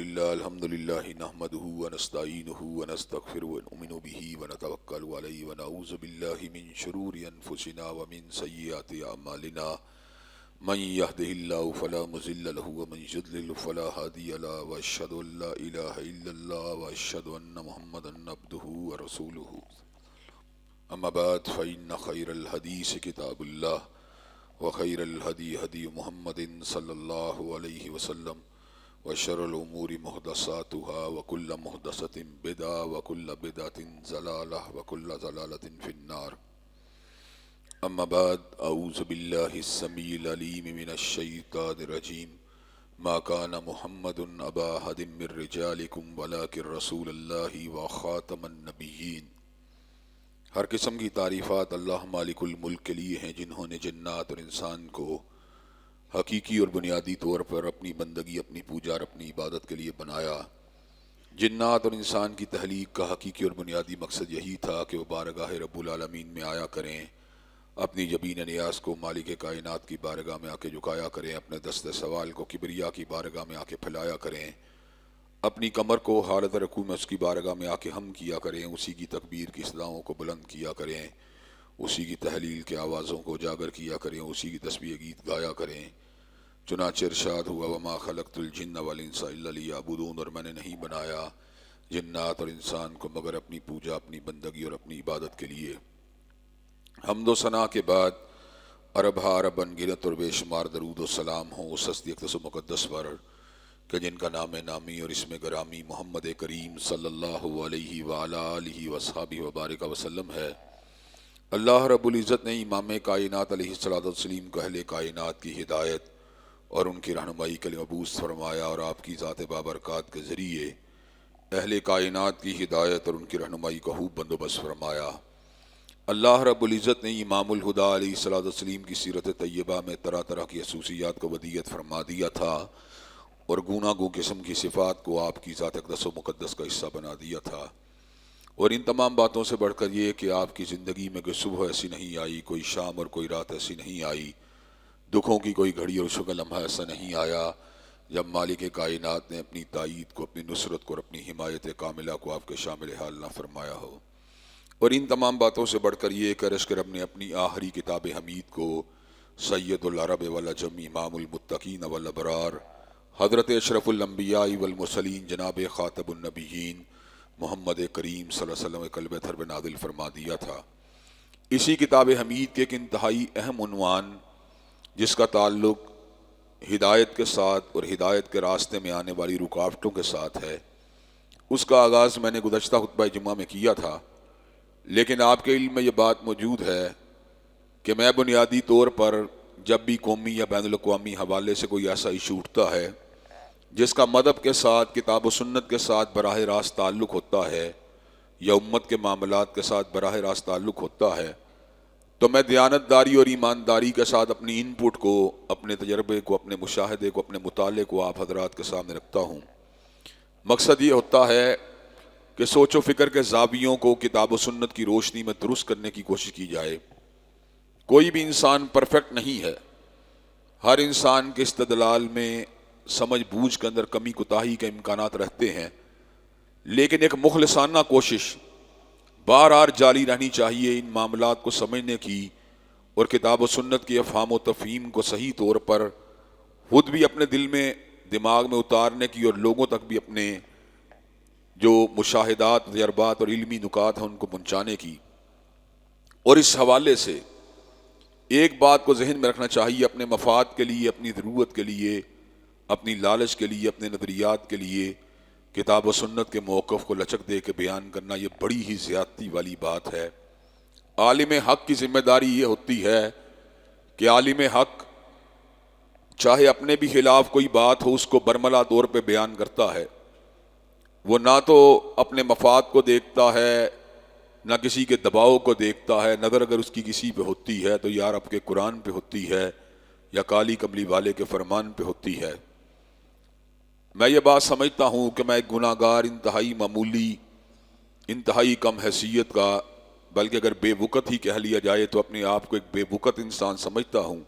الحمد للہ نحمده ونستعینه ونستغفره ونؤمن به ونتوکل علیہ ونعوذ باللہ من شرور انفسنا ومن سیئات اعمالنا من يهده الله فلا مضل له ومن يضلل فلا هادي له واشهد ان لا اله الا الله واشهد ان محمدا عبده ورسوله اما بعد فان خير الحديث كتاب الله وخير الهدي هدي محمد صلى الله عليه وسلم وشر الأمور محدثاتها وكل محدثة بدعة وكل بدعة ضلالة وكل ضلالة في النار. أما بعد أعوذ بالله السميع العليم من الشيطان الرجيم. ما كان محمد أبا أحد من رجالكم ولكن رسول الله وخاتم النبيين. ہر قسم کی تعریفات اللہ مالک الملک کے لیے ہیں جنہوں نے جنات اور انسان کو حقیقی اور بنیادی طور پر اپنی بندگی، اپنی پوجا اور اپنی عبادت کے لیے بنایا۔ جنات اور انسان کی تخلیق کا حقیقی اور بنیادی مقصد یہی تھا کہ وہ بارگاہ رب العالمین میں آیا کریں، اپنی جبین نیاز کو مالک کائنات کی بارگاہ میں آ کے جھکایا کریں، اپنے دست سوال کو کبریا کی بارگاہ میں آ کے پھیلایا کریں، اپنی کمر کو حالت رکوع میں اس کی بارگاہ میں آ کے ہم کیا کریں، اسی کی تکبیر کی صداؤں کو بلند کیا کریں، اسی کی تحلیل کے آوازوں کو اجاگر کیا کریں، اسی کی تسبیح گیت گایا کریں۔ چنانچہ ارشاد ہوا وما خلقت الجن والانس الا لیعبدون، اور میں نے نہیں بنایا جنات اور انسان کو مگر اپنی پوجا، اپنی بندگی اور اپنی عبادت کے لیے۔ حمد و ثنا کے بعد عرب عرب انگنت اور بے شمار درود و سلام ہوں اس ہستی اقدس و مقدس پر کہ جن کا نام نامی اور اسم گرامی محمد کریم صلی اللہ علیہ وآلہ آلہ وصحبہ وبارک وسلم ہے۔ اللہ رب العزت نے امام کائنات علیہ الصلوۃ والتسلیم کو اہل کائنات کی ہدایت اور ان کی رہنمائی کے لیے مبعوث فرمایا، اور آپ کی ذات بابرکات کے ذریعے اہل کائنات کی ہدایت اور ان کی رہنمائی کا خوب بندوبست فرمایا۔ اللہ رب العزت نے امام الہدیٰ علیہ الصلوۃ والتسلیم کی سیرت طیبہ میں طرح طرح کی خصوصیات کو ودیعت فرما دیا تھا، اور گوناگوں قسم کی صفات کو آپ کی ذات اقدس و مقدس کا حصہ بنا دیا تھا۔ اور ان تمام باتوں سے بڑھ کر یہ کہ آپ کی زندگی میں کوئی صبح ایسی نہیں آئی، کوئی شام اور کوئی رات ایسی نہیں آئی، دکھوں کی کوئی گھڑی اور شگل لمحہ ایسا نہیں آیا جب مالک کائنات نے اپنی تائید کو، اپنی نصرت کو اور اپنی حمایت کاملہ کو آپ کے شامل حال نہ فرمایا ہو۔ اور ان تمام باتوں سے بڑھ کر یہ کہ عرش کرم نے اپنی آخری کتاب حمید کو سید العرب والعجم امام المتقین والابرار حضرت اشرف الانبیاء والمرسلین جناب خاتم النبیین محمد کریم صلی اللہ علیہ وسلم قلب تھر پہ نازل فرما دیا تھا۔ اسی کتاب حمید کے ایک انتہائی اہم عنوان جس کا تعلق ہدایت کے ساتھ اور ہدایت کے راستے میں آنے والی رکاوٹوں کے ساتھ ہے، اس کا آغاز میں نے گزشتہ خطبہ جمعہ میں کیا تھا، لیکن آپ کے علم میں یہ بات موجود ہے کہ میں بنیادی طور پر جب بھی قومی یا بین الاقوامی حوالے سے کوئی ایسا ایشو اٹھتا ہے جس کا مذہب کے ساتھ، کتاب و سنت کے ساتھ براہ راست تعلق ہوتا ہے یا امت کے معاملات کے ساتھ براہ راست تعلق ہوتا ہے، تو میں دیانتداری اور ایمانداری کے ساتھ اپنی ان پٹ کو، اپنے تجربے کو، اپنے مشاہدے کو، اپنے مطالعے کو آپ حضرات کے سامنے رکھتا ہوں۔ مقصد یہ ہوتا ہے کہ سوچ و فکر کے زاویوں کو کتاب و سنت کی روشنی میں درست کرنے کی کوشش کی جائے۔ کوئی بھی انسان پرفیکٹ نہیں ہے، ہر انسان کے استدلال میں، سمجھ بوجھ کے اندر کمی کوتاہی کے امکانات رہتے ہیں، لیکن ایک مخلصانہ کوشش بار بار جاری رہنی چاہیے ان معاملات کو سمجھنے کی اور کتاب و سنت کی افہام و تفہیم کو صحیح طور پر خود بھی اپنے دل میں، دماغ میں اتارنے کی، اور لوگوں تک بھی اپنے جو مشاہدات، تجربات اور علمی نکات ہیں ان کو پہنچانے کی۔ اور اس حوالے سے ایک بات کو ذہن میں رکھنا چاہیے، اپنے مفاد کے لیے، اپنی ضرورت کے لیے، اپنی لالچ کے لیے، اپنے نظریات کے لیے کتاب و سنت کے موقف کو لچک دے کے بیان کرنا یہ بڑی ہی زیادتی والی بات ہے۔ عالم حق کی ذمہ داری یہ ہوتی ہے کہ عالم حق چاہے اپنے بھی خلاف کوئی بات ہو اس کو برملا طور پہ بیان کرتا ہے، وہ نہ تو اپنے مفاد کو دیکھتا ہے، نہ کسی کے دباؤ کو دیکھتا ہے۔ نظر اگر اس کی کسی پہ ہوتی ہے تو یا رب کے قرآن پہ ہوتی ہے یا کالی کملی والے کے فرمان پہ ہوتی ہے۔ میں یہ بات سمجھتا ہوں کہ میں ایک گناہ گار، انتہائی معمولی، انتہائی کم حیثیت کا، بلکہ اگر بے وقت ہی کہہ لیا جائے تو اپنے آپ کو ایک بے وقت انسان سمجھتا ہوں،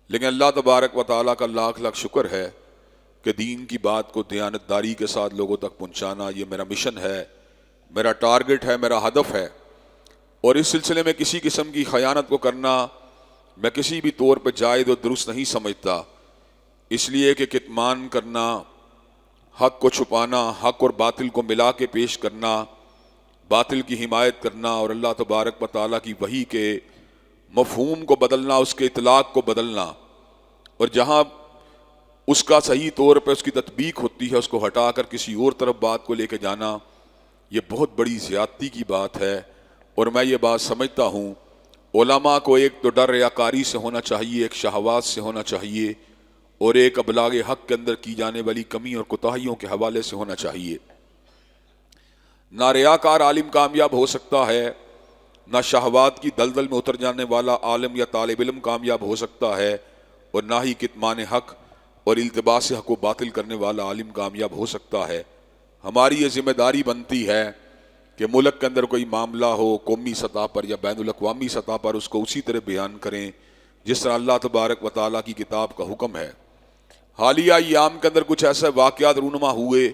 لیکن اللہ تبارک و تعالیٰ کا لاکھ لاکھ شکر ہے کہ دین کی بات کو دیانتداری کے ساتھ لوگوں تک پہنچانا یہ میرا مشن ہے، میرا ٹارگٹ ہے، میرا ہدف ہے، اور اس سلسلے میں کسی قسم کی خیانت کو کرنا میں کسی بھی طور پہ جائز و درست نہیں سمجھتا، اس لیے کہ کتمان کرنا، حق کو چھپانا، حق اور باطل کو ملا کے پیش کرنا، باطل کی حمایت کرنا اور اللہ تبارک و تعالیٰ کی وحی کے مفہوم کو بدلنا، اس کے اطلاق کو بدلنا، اور جہاں اس کا صحیح طور پہ اس کی تطبیق ہوتی ہے اس کو ہٹا کر کسی اور طرف بات کو لے کے جانا، یہ بہت بڑی زیادتی کی بات ہے۔ اور میں یہ بات سمجھتا ہوں علماء کو ایک تو ڈر ریاکاری سے ہونا چاہیے، ایک شہوات سے ہونا چاہیے، اور ایک ابلاغ حق کے اندر کی جانے والی کمی اور کوتاہیوں کے حوالے سے ہونا چاہیے۔ نہ ریاکار عالم کامیاب ہو سکتا ہے، نہ شہوات کی دلدل میں اتر جانے والا عالم یا طالب علم کامیاب ہو سکتا ہے، اور نہ ہی کتمان حق اور التباس حق و باطل کرنے والا عالم کامیاب ہو سکتا ہے۔ ہماری یہ ذمہ داری بنتی ہے کہ ملک کے اندر کوئی معاملہ ہو، قومی سطح پر یا بین الاقوامی سطح پر، اس کو اسی طرح بیان کریں جس طرح اللہ تبارک و تعالیٰ کی کتاب کا حکم ہے۔ حالیہ ایام کے اندر کچھ ایسے واقعات رونما ہوئے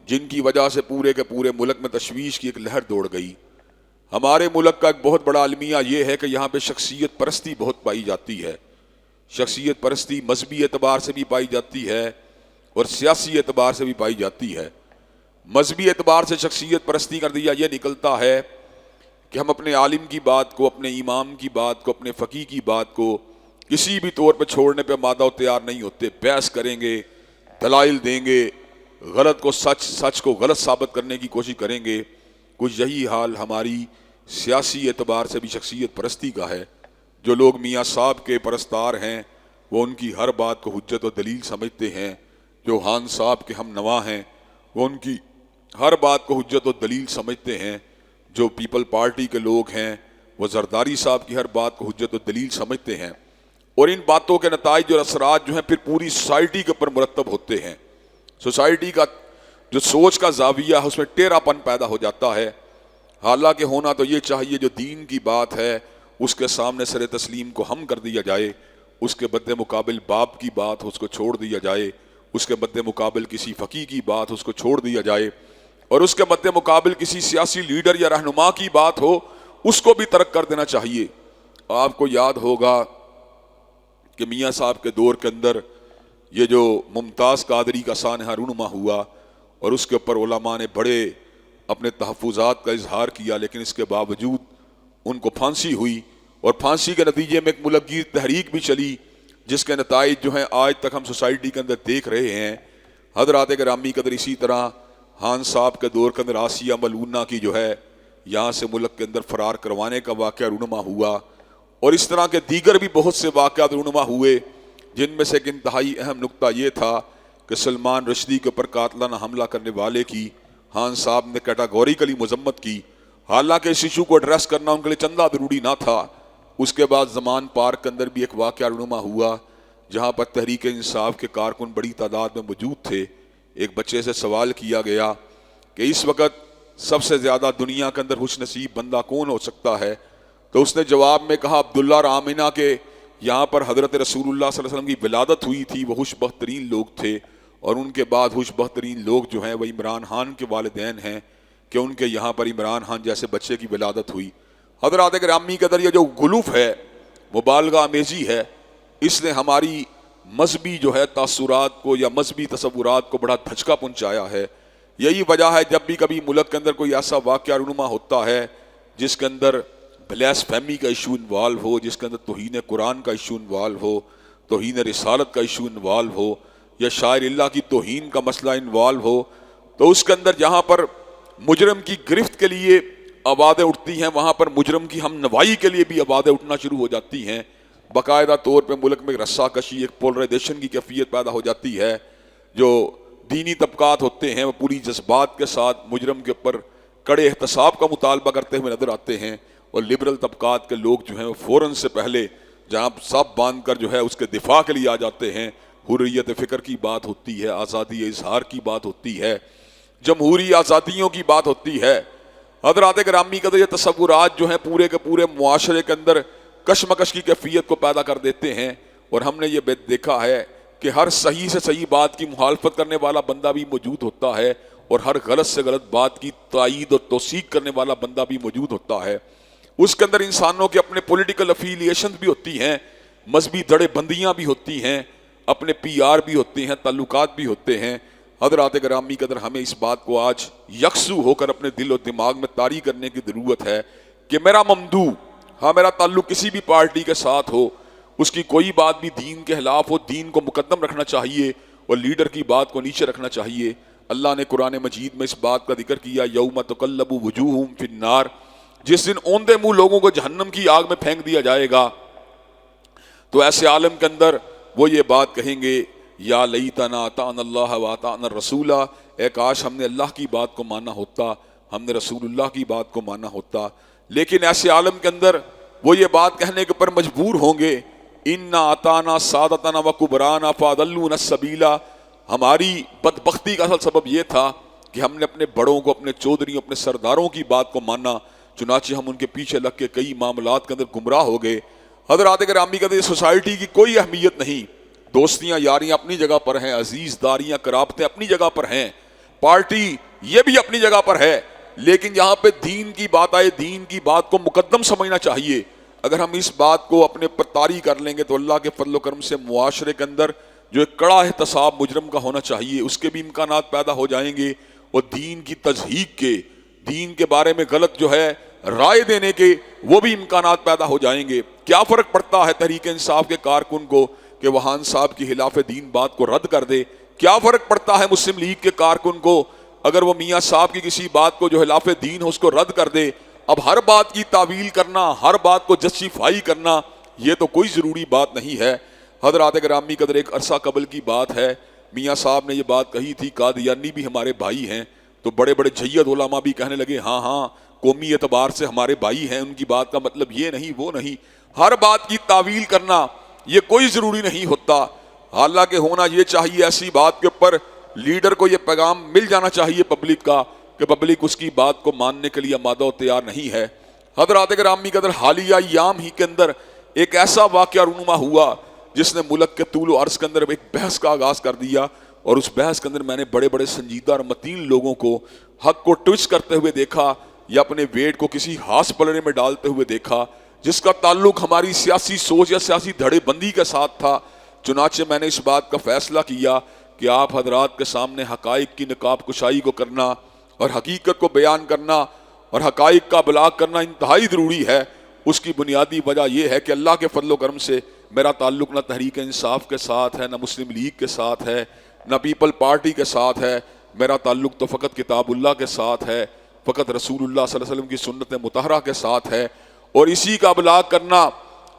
جن کی وجہ سے پورے کے پورے ملک میں تشویش کی ایک لہر دوڑ گئی۔ ہمارے ملک کا ایک بہت بڑا المیہ یہ ہے کہ یہاں پہ شخصیت پرستی بہت پائی جاتی ہے۔ شخصیت پرستی مذہبی اعتبار سے بھی پائی جاتی ہے اور سیاسی اعتبار سے بھی پائی جاتی ہے۔ مذہبی اعتبار سے شخصیت پرستی کا نتیجہ یہ نکلتا ہے کہ ہم اپنے عالم کی بات کو، اپنے امام کی بات کو، اپنے فقیہ کی بات کو کسی بھی طور پہ چھوڑنے پہ مادہ و تیار نہیں ہوتے، بحث کریں گے، دلائل دیں گے، غلط کو سچ، سچ کو غلط ثابت کرنے کی کوشش کریں گے۔ کچھ یہی حال ہماری سیاسی اعتبار سے بھی شخصیت پرستی کا ہے۔ جو لوگ میاں صاحب کے پرستار ہیں وہ ان کی ہر بات کو حجت و دلیل سمجھتے ہیں، جو خان صاحب کے ہم نوا ہیں وہ ان کی ہر بات کو حجت و دلیل سمجھتے ہیں، جو پیپل پارٹی کے لوگ ہیں وہ زرداری صاحب کی ہر بات کو حجت و دلیل سمجھتے ہیں، اور ان باتوں کے نتائج اور اثرات جو ہیں پھر پوری سوسائٹی کے اوپر مرتب ہوتے ہیں۔ سوسائٹی کا جو سوچ کا زاویہ ہے اس میں ٹیڑھا پن پیدا ہو جاتا ہے۔ حالانکہ ہونا تو یہ چاہیے جو دین کی بات ہے اس کے سامنے سر تسلیم کو ہم کر دیا جائے، اس کے مد مقابل باپ کی بات ہو اس کو چھوڑ دیا جائے، اس کے مد مقابل کسی فقیہ کی بات ہو اس کو چھوڑ دیا جائے، اور اس کے مد مقابل کسی سیاسی لیڈر یا رہنما کی بات ہو اس کو بھی ترک کر دینا چاہیے۔ آپ کو یاد ہوگا کہ میاں صاحب کے دور کے اندر یہ جو ممتاز قادری کا سانحہ رونما ہوا اور اس کے اوپر علماء نے بڑے اپنے تحفظات کا اظہار کیا، لیکن اس کے باوجود ان کو پھانسی ہوئی، اور پھانسی کے نتیجے میں ایک ملک گیر تحریک بھی چلی جس کے نتائج جو ہیں آج تک ہم سوسائٹی کے اندر دیکھ رہے ہیں۔ حضرات گرامی قدر، اسی طرح خان صاحب کے دور کے اندر آسیہ ملونہ کی جو ہے یہاں سے ملک کے اندر فرار کروانے کا واقعہ رونما ہوا، اور اس طرح کے دیگر بھی بہت سے واقعات رونما ہوئے جن میں سے ایک انتہائی اہم نقطہ یہ تھا کہ سلمان رشدی کے اوپر قاتلانہ حملہ کرنے والے کی خان صاحب نے کیٹاگوریکلی مذمت کی، حالانکہ اس ایشو کو ایڈریس کرنا ان کے لیے چندہ ضروری نہ تھا۔ اس کے بعد زمان پارک کے اندر بھی ایک واقعہ رونما ہوا جہاں پر تحریک انصاف کے کارکن بڑی تعداد میں موجود تھے۔ ایک بچے سے سوال کیا گیا کہ اس وقت سب سے زیادہ دنیا کے اندر خوش نصیب بندہ کون ہو سکتا ہے، تو اس نے جواب میں کہا عبداللہ اور آمنہ کے یہاں پر حضرت رسول اللہ صلی اللہ علیہ وسلم کی ولادت ہوئی تھی، وہ خوش بخت ترین لوگ تھے، اور ان کے بعد خوش بخت ترین لوگ جو ہیں وہ عمران خان کے والدین ہیں کہ ان کے یہاں پر عمران خان جیسے بچے کی ولادت ہوئی۔ حضرات گرامی کے ذریعے جو غلوف ہے، مبالغہ آمیزی ہے، اس نے ہماری مذہبی جو ہے تاثرات کو یا مذہبی تصورات کو بڑا دھچکا پہنچایا ہے۔ یہی وجہ ہے جب بھی کبھی ملک کے اندر کوئی ایسا واقعہ رونما ہوتا ہے جس کے اندر بلیس فہمی کا ایشو انوالو ہو، جس کے اندر توہین قرآن کا ایشو انوالو ہو، توہین رسالت کا ایشو انوالو ہو، یا شاعر اللہ کی توہین کا مسئلہ انوالو ہو، تو اس کے اندر جہاں پر مجرم کی گرفت کے لیے آوازیں اٹھتی ہیں وہاں پر مجرم کی ہم نوائی کے لیے بھی آوازیں اٹھنا شروع ہو جاتی ہیں۔ باقاعدہ طور پہ ملک میں رسا کشی، ایک پولرائزیشن کی کیفیت پیدا ہو جاتی ہے۔ جو دینی طبقات ہوتے ہیں وہ پوری جذبات کے ساتھ مجرم کے اوپر کڑے احتساب کا مطالبہ کرتے ہوئے نظر آتے ہیں، اور لبرل طبقات کے لوگ جو ہیں وہ فوراً سے پہلے جہاں سب باندھ کر جو ہے اس کے دفاع کے لیے آ جاتے ہیں۔ حریت فکر کی بات ہوتی ہے، آزادی اظہار کی بات ہوتی ہے، جمہوری آزادیوں کی بات ہوتی ہے۔ حضرات گرامی کا یہ تصورات جو ہیں پورے کے پورے معاشرے کے اندر کشمکش کی کیفیت کو پیدا کر دیتے ہیں، اور ہم نے یہ دیکھا ہے کہ ہر صحیح سے صحیح بات کی مخالفت کرنے والا بندہ بھی موجود ہوتا ہے اور ہر غلط سے غلط بات کی تائید اور توثیق کرنے والا بندہ بھی موجود ہوتا ہے. اس کے اندر انسانوں کے اپنے پولیٹیکل افیلیشن بھی ہوتی ہیں، مذہبی دڑے بندیاں بھی ہوتی ہیں، اپنے پی آر بھی ہوتے ہیں، تعلقات بھی ہوتے ہیں. حضرات گرامی قدر، ہمیں اس بات کو آج یکسو ہو کر اپنے دل و دماغ میں طاری کرنے کی ضرورت ہے کہ میرا ممدوح، ہاں میرا تعلق کسی بھی پارٹی کے ساتھ ہو، اس کی کوئی بات بھی دین کے خلاف ہو، دین کو مقدم رکھنا چاہیے اور لیڈر کی بات کو نیچے رکھنا چاہیے. اللہ نے قرآن مجید میں اس بات کا ذکر کیا، یوم تقلب وجوہہم فی النار، جس دن اوندے منہ لوگوں کو جہنم کی آگ میں پھینک دیا جائے گا. تو ایسے عالم کے اندر وہ یہ بات کہیں گے، یا لیتنا اطعنا اللہ و اطعنا الرسول، اے کاش ہم نے اللہ کی بات کو مانا ہوتا، ہم نے رسول اللہ کی بات کو مانا ہوتا. لیکن ایسے عالم کے اندر وہ یہ بات کہنے کے پر مجبور ہوں گے، انا اطعنا سادتنا و کبرانا فاضلونا السبیل. ہماری بدبختی کا اصل سبب یہ تھا کہ ہم نے اپنے بڑوں کو، اپنے چودھریوں، اپنے سرداروں کی بات کو مانا، چنانچہ ہم ان کے پیچھے لگ کے کئی معاملات کے اندر گمراہ ہو گئے. حضرات گرامی کہتے ہیں سوسائٹی کی کوئی اہمیت نہیں، دوستیاں یاریاں اپنی جگہ پر ہیں، عزیز داریاں قرابتیں اپنی جگہ پر ہیں، پارٹی یہ بھی اپنی جگہ پر ہے، لیکن یہاں پہ دین کی بات آئے، دین کی بات کو مقدم سمجھنا چاہیے. اگر ہم اس بات کو اپنے پر طاری کر لیں گے تو اللہ کے فضل و کرم سے معاشرے کے اندر جو ایک کڑا احتساب مجرم کا ہونا چاہیے اس کے بھی امکانات پیدا ہو جائیں گے، اور دین کی تضحیق کے، دین کے بارے میں غلط جو ہے رائے دینے کے وہ بھی امکانات پیدا ہو جائیں گے. کیا فرق پڑتا ہے تحریک انصاف کے کارکن کو کہ وہان صاحب کی خلاف دین بات کو رد کر دے؟ کیا فرق پڑتا ہے مسلم لیگ کے کارکن کو اگر وہ میاں صاحب کی کسی بات کو جو خلاف دین ہو اس کو رد کر دے؟ اب ہر بات کی تعویل کرنا، ہر بات کو جسٹیفائی کرنا، یہ تو کوئی ضروری بات نہیں ہے. حضرات گرامی قدر، ایک عرصہ قبل کی بات ہے، میاں صاحب نے یہ بات کہی تھی، قادیانی بھی ہمارے بھائی ہیں. تو بڑے بڑے جید علماء بھی کہنے لگے ہاں ہاں قومی اعتبار سے ہمارے بھائی ہیں، ان کی بات کا مطلب یہ نہیں وہ نہیں. ہر بات کی تعویل کرنا یہ کوئی ضروری نہیں ہوتا. حالانکہ ہونا یہ چاہیے ایسی بات کے اوپر لیڈر کو یہ پیغام مل جانا چاہیے پبلک کا کہ پبلک اس کی بات کو ماننے کے لیے آمادہ و تیار نہیں ہے. حضرات گرامی قدر، حالیہ ایام ہی کے اندر ایک ایسا واقعہ رونما ہوا جس نے ملک کے طول و عرض کے اندر ایک بحث کا آغاز کر دیا، اور اس بحث کے اندر میں نے بڑے بڑے سنجیدہ اور متین لوگوں کو حق کو ٹویسٹ کرتے ہوئے دیکھا یا اپنے ویٹ کو کسی ہاس پلڑے میں ڈالتے ہوئے دیکھا جس کا تعلق ہماری سیاسی سوچ یا سیاسی دھڑے بندی کے ساتھ تھا. چنانچہ میں نے اس بات کا فیصلہ کیا کہ آپ حضرات کے سامنے حقائق کی نقاب کشائی کو کرنا اور حقیقت کو بیان کرنا اور حقائق کا ابلاغ کرنا انتہائی ضروری ہے. اس کی بنیادی وجہ یہ ہے کہ اللہ کے فضل و کرم سے میرا تعلق نہ تحریک انصاف کے ساتھ ہے، نہ مسلم لیگ کے ساتھ ہے، نہ پیپل پارٹی کے ساتھ ہے. میرا تعلق تو فقط کتاب اللہ کے ساتھ ہے، فقط رسول اللہ صلی اللہ علیہ وسلم کی سنت مطہرہ کے ساتھ ہے. اور اسی کا ابلاغ کرنا،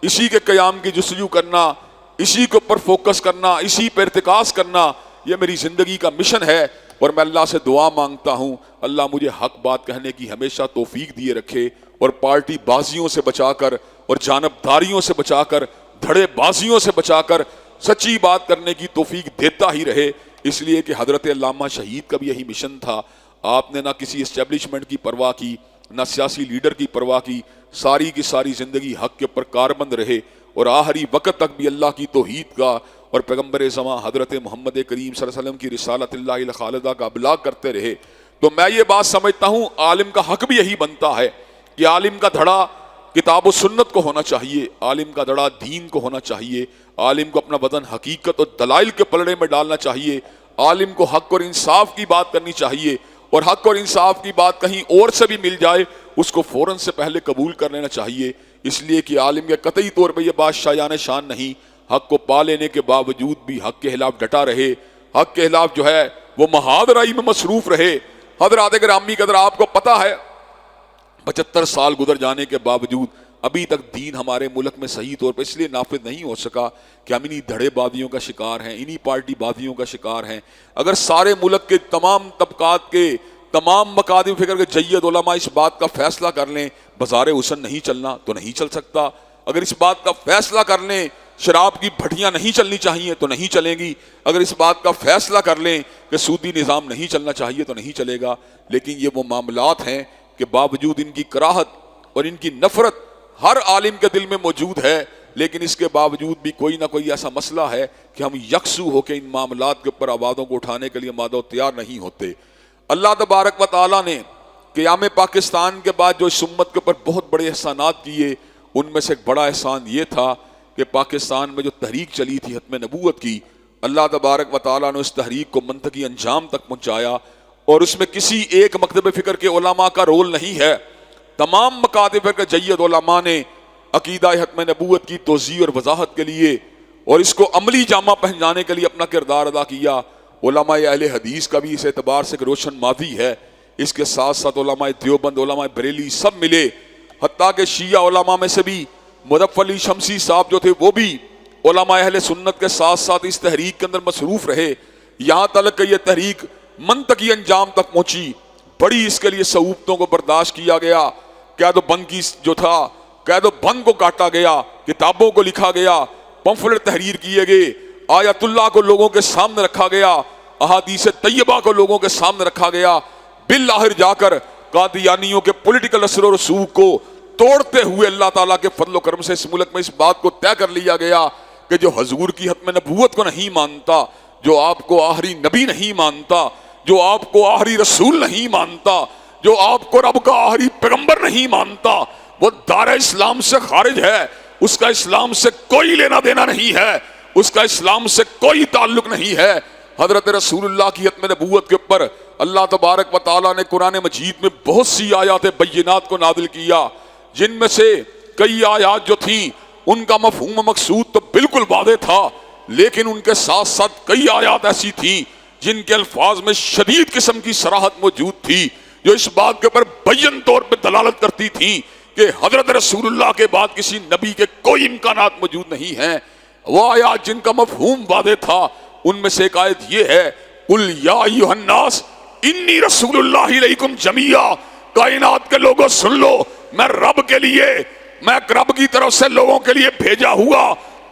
اسی کے قیام کی جستجو کرنا، اسی کے اوپر فوکس کرنا، اسی پہ ارتکاز کرنا، یہ میری زندگی کا مشن ہے. اور میں اللہ سے دعا مانگتا ہوں اللہ مجھے حق بات کہنے کی ہمیشہ توفیق دیے رکھے، اور پارٹی بازیوں سے بچا کر اور جانبداریوں سے بچا کر، دھڑے بازیوں سے بچا کر سچی بات کرنے کی توفیق دیتا ہی رہے. اس لیے کہ حضرت علامہ شہید کا بھی یہی مشن تھا. آپ نے نہ کسی اسٹیبلشمنٹ کی پرواہ کی، نہ سیاسی لیڈر کی پرواہ کی، ساری کی ساری زندگی حق کے اوپر کاربند رہے، اور آخری وقت تک بھی اللہ کی توحید کا اور پیغمبر زمان حضرت محمد کریم صلی اللہ علیہ وسلم کی رسالت اللہ الخالدہ کا ابلاغ کرتے رہے. تو میں یہ بات سمجھتا ہوں عالم کا حق بھی یہی بنتا ہے کہ عالم کا دھڑا کتاب و سنت کو ہونا چاہیے، عالم کا دھڑا دین کو ہونا چاہیے، عالم کو اپنا بدن حقیقت اور دلائل کے پلڑے میں ڈالنا چاہیے، عالم کو حق اور انصاف کی بات کرنی چاہیے، اور حق اور انصاف کی بات کہیں اور سے بھی مل جائے اس کو فوراً سے پہلے قبول کر لینا چاہیے. اس لیے کہ عالم کے قطعی طور پہ یہ بات شایان شان نہیں، حق کو پا لینے کے باوجود بھی حق کے خلاف ڈٹا رہے، حق کے خلاف جو ہے وہ محاذرائی میں مصروف رہے. حضرات گرامی قدر، آپ کو پتہ ہے 75 سال گزر جانے کے باوجود ابھی تک دین ہمارے ملک میں صحیح طور پہ اس لیے نافذ نہیں ہو سکا کہ ہم انہی دھڑے بازیوں کا شکار ہیں، انہی پارٹی بازیوں کا شکار ہیں. اگر سارے ملک کے تمام طبقات کے تمام مقادم فکر کے جید علماء اس بات کا فیصلہ کر لیں بازار حسن نہیں چلنا تو نہیں چل سکتا، اگر اس بات کا فیصلہ کر لیں شراب کی بھٹیاں نہیں چلنی چاہیے تو نہیں چلیں گی، اگر اس بات کا فیصلہ کر لیں کہ سودی نظام نہیں چلنا چاہیے تو نہیں چلے گا. لیکن یہ وہ معاملات ہیں کہ باوجود ان کی کراہت اور ان کی نفرت ہر عالم کے دل میں موجود ہے، لیکن اس کے باوجود بھی کوئی نہ کوئی ایسا مسئلہ ہے کہ ہم یکسو ہو کے ان معاملات کے اوپر آوازوں کو اٹھانے کے لیے مادہ و تیار نہیں ہوتے۔ اللہ تبارک و تعالیٰ نے قیام پاکستان کے بعد جو اس امت کے اوپر بہت بڑے احسانات کیے، ان میں سے ایک بڑا احسان یہ تھا کہ پاکستان میں جو تحریک چلی تھی ختم نبوت کی، اللہ تبارک و تعالیٰ نے اس تحریک کو منطقی انجام تک پہنچایا، اور اس میں کسی ایک مکتب فکر کے علماء کا رول نہیں ہے۔ تمام مکاتب فکر کے جید علماء نے عقیدہ ختم نبوت کی توضیح اور وضاحت کے لیے اور اس کو عملی جامہ پہنانے کے لیے اپنا کردار ادا کیا۔ علماء اہل حدیث کا بھی اس اعتبار سے ایک روشن ماضی ہے، اس کے ساتھ ساتھ علماء دیوبند، علماء بریلی سب ملے، حتیٰ کہ شیعہ علماء میں سے بھی مظفر علی شمسی صاحب جو تھے وہ بھی علماء اہل سنت کے ساتھ ساتھ اس تحریک کے اندر مصروف رہے، یہاں تک کہ یہ تحریک منطقی انجام تک پہنچی۔ بڑی اس کے لیے صعوبتوں کو برداشت کیا گیا، قید و بند کی جو تھا قید و بند کو کاٹا گیا، کتابوں کو لکھا گیا، پمفلٹ تحریر کیے گئے، آیت اللہ کو لوگوں کے سامنے رکھا گیا، احادیث طیبہ کو لوگوں کے سامنے رکھا گیا، بالآخر جا کر قادیانیوں کے پولیٹیکل اثر و رسوخ کو توڑتے ہوئے اللہ تعالیٰ کے فضل و کرم سے اس ملک میں اس بات کو طے کر لیا گیا کہ جو حضور کی ختم نبوت کو نہیں مانتا، جو آپ کو آخری نبی نہیں مانتا، جو آپ کو آخری رسول نہیں مانتا، جو آپ کو رب کا آخری پیغمبر نہیں مانتا، وہ دار اسلام سے خارج ہے، اس کا اسلام سے کوئی لینا دینا نہیں ہے، اس کا اسلام سے کوئی تعلق نہیں ہے۔ حضرت رسول اللہ کی ختم نبوت کے اوپر اللہ تبارک و تعالیٰ نے قرآن مجید میں بہت سی آیات بینات کو نازل کیا، جن میں سے کئی آیات جو تھیں ان کا مفہوم و مقصود تو بالکل واضح تھا، لیکن ان کے ساتھ ساتھ کئی آیات ایسی تھیں جن کے الفاظ میں شدید قسم کی صراحت موجود تھی، جو اس بات کے اوپر بیان طور پہ دلالت کرتی تھیں کہ حضرت رسول اللہ کے بعد کسی نبی کے کوئی امکانات موجود نہیں ہیں۔ وہ آیات جن کا مفہوم واضح تھا، ان میں سے ایک آیت یہ ہے، قُلْ يَا أَيُّهَا النَّاسِ إِنِّي رَسُولُ اللَّهِ إِلَيْكُمْ جَمِيعًا، کائنات کے لوگوں سن لو، میں رب کے لیے، میں رب کی طرف سے لوگوں کے لیے بھیجا ہوا،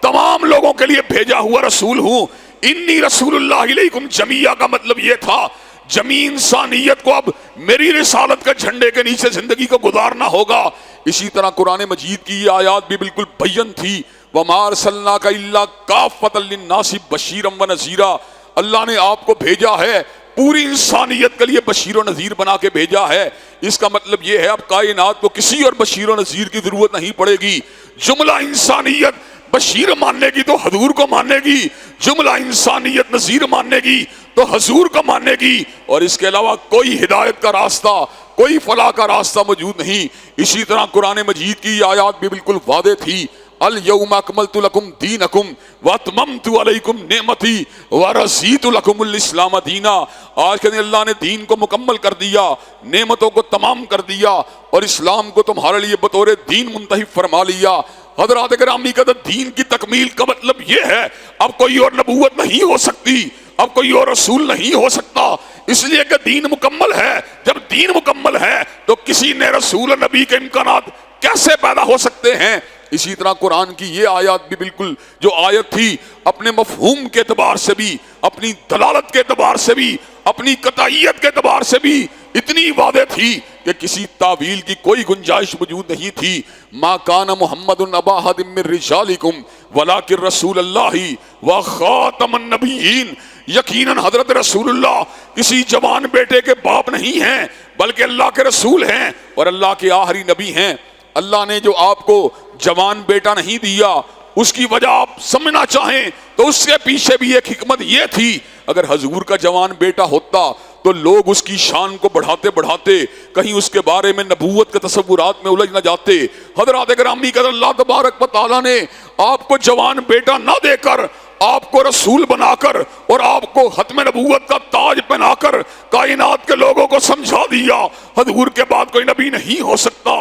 تمام لوگوں کے لیے بھیجا ہوا رسول ہوں۔ انی رسول اللہ علیکم جمیعا کا مطلب یہ تھا جمیع انسانیت کو اب میری رسالت کے جھنڈے کے نیچے زندگی کو گزارنا ہوگا۔ اسی طرح قرآن مجید کی یہ آیات بھی بالکل بیان تھی، وَمَا أَرْسَلْنَاكَ إِلَّا كَافَّةً لِلنَّاسِ بَشِيرًا وَنَذِيرًا، اللہ نے آپ کو بھیجا ہے، پوری انسانیت کے لیے بشیر و نذیر بنا کے بھیجا ہے۔ اس کا مطلب یہ ہے اب کائنات کو کسی اور بشیر و نذیر کی ضرورت نہیں پڑے گی، جملہ انسانیت بشیر ماننے گی تو حضور کو ماننے گی، جملہ انسانیت نذیر ماننے گی تو حضور کو ماننے گی، اور اس کے علاوہ کوئی ہدایت کا راستہ، کوئی فلاح کا راستہ موجود نہیں۔ اسی طرح قرآن مجید کی آیات بھی بالکل واضح تھی، الَّيَوْمَ أَكْمَلْتُ لَكُمْ دِينَكُمْ وَأَتْمَمْتُ عَلَيْكُمْ نِعْمَتِي وَرَضِيتُ لَكُمُ الْإِسْلَامَ دِينًا، آج کے دن اللہ نے دین کو مکمل کر دیا، نعمتوں کو تمام کر دیا، اور اسلام کو تمہارے لیے بطور دین منتخب فرما لیا۔ حضرات گرامی کا دین کی تکمیل کا مطلب یہ ہے اب کوئی اور نبوت نہیں ہو سکتی، اب کوئی اور رسول نہیں ہو سکتا، اس لیے کہ دین مکمل ہے۔ جب دین مکمل ہے تو کسی نئے رسول نبی کے امکانات کیسے پیدا ہو سکتے ہیں؟ اسی طرح قرآن کی یہ آیات بھی بالکل جو آیت تھی اپنے مفہوم کے اعتبار سے بھی، اپنی دلالت کے اعتبار سے بھی، اپنی قطعیت کے اعتبار سے بھی اتنی واضح تھی کہ کسی تعویل کی کوئی گنجائش موجود نہیں تھی۔ ما کان محمد ابا احد من رجالکم ولکن رسول اللہ وخاتم النبیین، یقیناً حضرت رسول اللہ کسی جوان بیٹے کے باپ نہیں ہیں بلکہ اللہ کے رسول ہیں اور اللہ کے آخری نبی ہیں۔ اللہ نے جو آپ کو جوان بیٹا نہیں دیا، اس کی وجہ آپ سمجھنا چاہیں تو اس کے پیچھے بھی ایک حکمت یہ تھی، اگر حضور کا جوان بیٹا ہوتا تو لوگ اس کی شان کو بڑھاتے بڑھاتے کہیں اس کے بارے میں نبوت کے تصورات میں الجھ نہ جاتے۔ حضرات گرامی کا اللہ تبارک و تعالیٰ نے آپ کو جوان بیٹا نہ دے کر، آپ کو رسول بنا کر اور آپ کو ختم نبوت کا تاج پہنا کر کائنات کے لوگوں کو سمجھا دیا حضور کے بعد کوئی نبی نہیں ہو سکتا،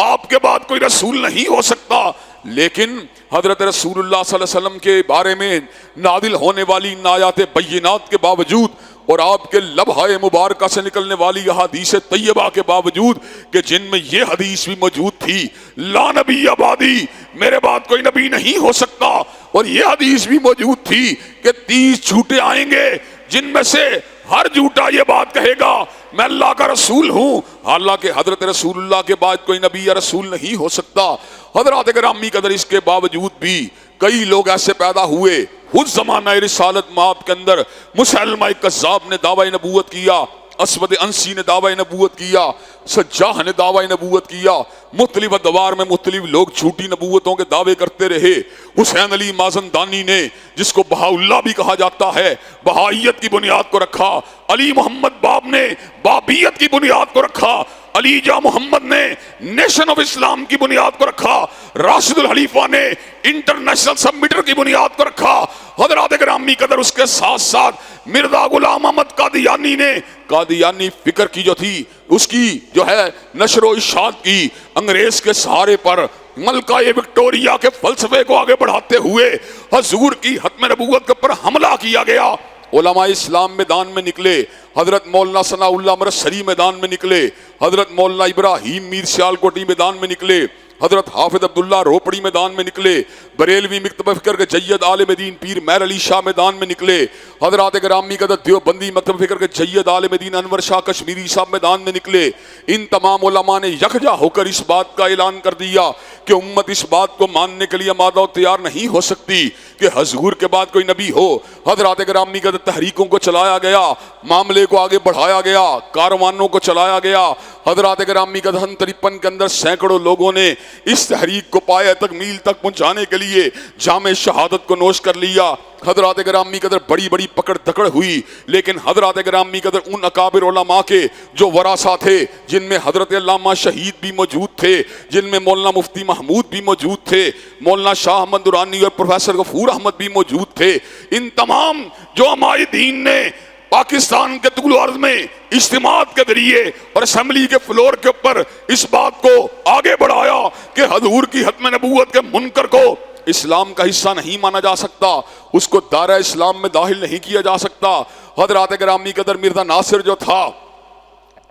آپ کے بعد کوئی رسول نہیں ہو سکتا۔ لیکن حضرت رسول اللہ صلی اللہ علیہ وسلم کے بارے میں نازل ہونے والی آیات بینات کے باوجود اور آپ کے لبھہ مبارکہ سے نکلنے والی احادیث طیبہ کے باوجود کہ جن میں یہ حدیث بھی موجود تھی، لا نبی بعدی، میرے بعد کوئی نبی نہیں ہو سکتا، اور یہ حدیث بھی موجود تھی کہ 30 جھوٹے آئیں گے جن میں سے ہر جھوٹا یہ بات کہے گا میں اللہ کا رسول ہوں، حالانکہ حضرت رسول اللہ کے بعد کوئی نبی یا رسول نہیں ہو سکتا۔ حضرات گرامی قدر اس کے باوجود بھی کئی لوگ ایسے پیدا ہوئے اس زمانہ رسالت مآب کے اندر۔ مسلمہ کذاب نے دعوی نبوت کیا، اسود انسی نے دعوی نبوت کیا، سجاح نے دعوی نبوت کیا، مختلف ادوار میں مختلف لوگ جھوٹی نبوتوں کے دعوے کرتے رہے۔ حسین علی مازندانی نے، جس کو بہاء اللہ بھی کہا جاتا ہے، بہائیت کی بنیاد کو رکھا۔ علی محمد باب نے بابیت کی بنیاد کو رکھا۔ علی جاں محمد نے نیشن آف اسلام کی بنیاد کو رکھا۔ راشد الخلیفہ نے انٹرنیشنل سبمیٹر کی بنیاد کو رکھا۔ حضرات گرامی قدر اس کے ساتھ ساتھ مرزا غلام احمد قادیانی نے قادیانی فکر کی جو تھی اس کی جو ہے نشر و اشاعت کی، انگریز کے سہارے پر ملکہ وکٹوریہ کے فلسفے کو آگے بڑھاتے ہوئے حضور کی ختم نبوت کے اوپر حملہ کیا گیا۔ علماء اسلام میدان میں نکلے، حضرت مولانا ثناء اللہ مرسلی میدان میں نکلے، حضرت مولانا ابراہیم میر سیالکوٹی میدان میں نکلے، حضرت حافظ عبداللہ روپڑی میدان میں نکلے، بریلوی مکتب فکر کے جید عالم دین پیر مہر علی شاہ میدان میں نکلے، حضرات گرامی قدر دیوبندی مکتب فکر کے جید عالم دین انور شاہ کشمیری صاحب میدان میں نکلے۔ ان تمام علماء نے یکجا ہو کر اس بات کا اعلان کر دیا کہ امت اس بات کو ماننے کے لیے آمادہ و تیار نہیں ہو سکتی کہ حضور کے بعد کوئی نبی ہو۔ حضرات گرامی قدر تحریکوں کو چلایا گیا، معاملے کو آگے بڑھایا گیا، کاروانوں کو چلایا گیا۔ حضرات گرامی قدر 53 کے اندر سینکڑوں لوگوں نے اس تحریک کو پایہ تکمیل تک پہنچانے کے لیے جام شہادت کو نوش کر لیا۔ حضرات گرامی قدر بڑی بڑی پکڑ دکڑ ہوئی، لیکن حضرات گرامی قدر ان اکابر علماء کے جو ورثہ تھے، جن میں حضرت علامہ شہید بھی موجود تھے، جن میں مولانا مفتی محمود بھی موجود تھے، مولانا شاہ احمد درانی اور پروفیسر غفور احمد بھی موجود تھے، ان تمام جو علماء دین نے پاکستان کے طول و عرض میں اجتماعات کے ذریعے اور اسمبلی کے فلور کے اوپر اس بات کو آگے بڑھایا کہ حضور کی ختم نبوت کے منکر کو اسلام کا حصہ نہیں مانا جا سکتا، اس کو دائرہ اسلام میں داخل نہیں کیا جا سکتا۔ حضرات گرامی قدر مرزا ناصر جو تھا